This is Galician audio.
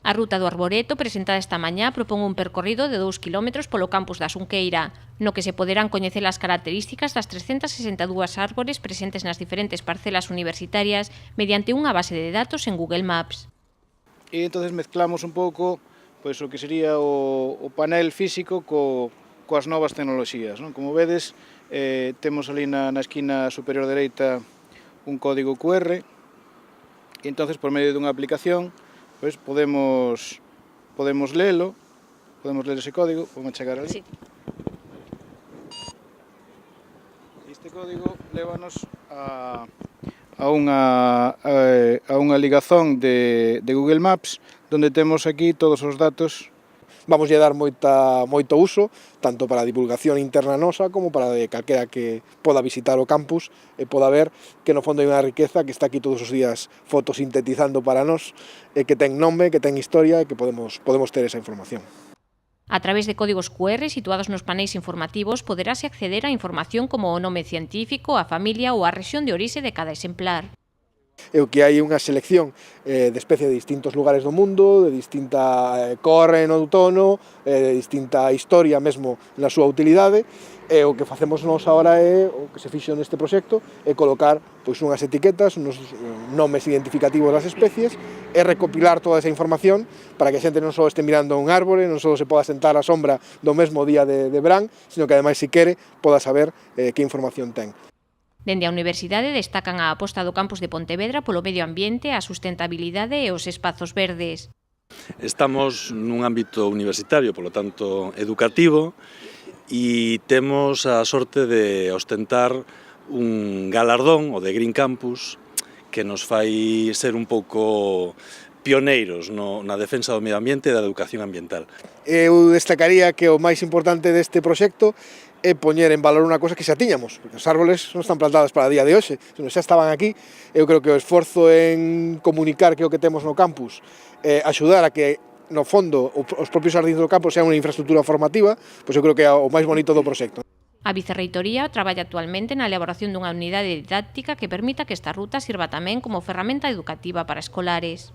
A ruta do Arboreto, presentada esta mañá, propón un percorrido de 2 km polo campus da Xunqueira, no que se poderán coñecer as características das 362 árbores presentes nas diferentes parcelas universitarias mediante unha base de datos en Google Maps. E entonces mezclamos un pouco pois, o que sería o panel físico coas novas tecnoloxías. Non? Como vedes, temos ali na esquina superior dereita un código QR e entonces por medio dunha aplicación pois podemos lelo, podemos ler ese código, vamos chegar ali. Sí. Este código lévanos a unha ligazón de Google Maps, onde temos aquí todos os datos. Vamos a dar moito uso, tanto para a divulgación interna nosa como para de calquera que poda visitar o campus e poda ver que no fondo hai unha riqueza que está aquí todos os días fotosintetizando para nós, e que ten nome, que ten historia e que podemos ter esa información. A través de códigos QR situados nos paneis informativos poderase acceder a información como o nome científico, a familia ou a rexión de orixe de cada exemplar. É o que hai unha selección de especies de distintos lugares do mundo, de distinta cor no outono, de distinta historia mesmo na súa utilidade, e o que facemos nós agora é, o que se fixo neste proxecto, é colocar pois, unhas etiquetas, uns nomes identificativos das especies, e recopilar toda esa información para que a xente non só este mirando un árbore, non só se poda sentar á sombra do mesmo día de verán, sino que ademais, se quere, poda saber que información ten. Dende a Universidade destacan a aposta do campus de Pontevedra polo medio ambiente, a sustentabilidade e os espazos verdes. Estamos nun ámbito universitario, polo tanto educativo, e temos a sorte de ostentar un galardón, o de Green Campus, que nos fai ser un pouco pioneiros na defensa do medio ambiente e da educación ambiental. Eu destacaría que o máis importante deste proxecto é poñer en valor unha cosa que xa tiñamos, porque os árboles non están plantados para a día de hoxe, senón xa estaban aquí. Eu creo que o esforzo en comunicar que o que temos no campus, axudar a que, no fondo, os propios xardíns do campus sean unha infraestructura formativa, pois eu creo que é o máis bonito do proxecto. A Vicerreitoría traballa actualmente na elaboración dunha unidade didáctica que permita que esta ruta sirva tamén como ferramenta educativa para escolares.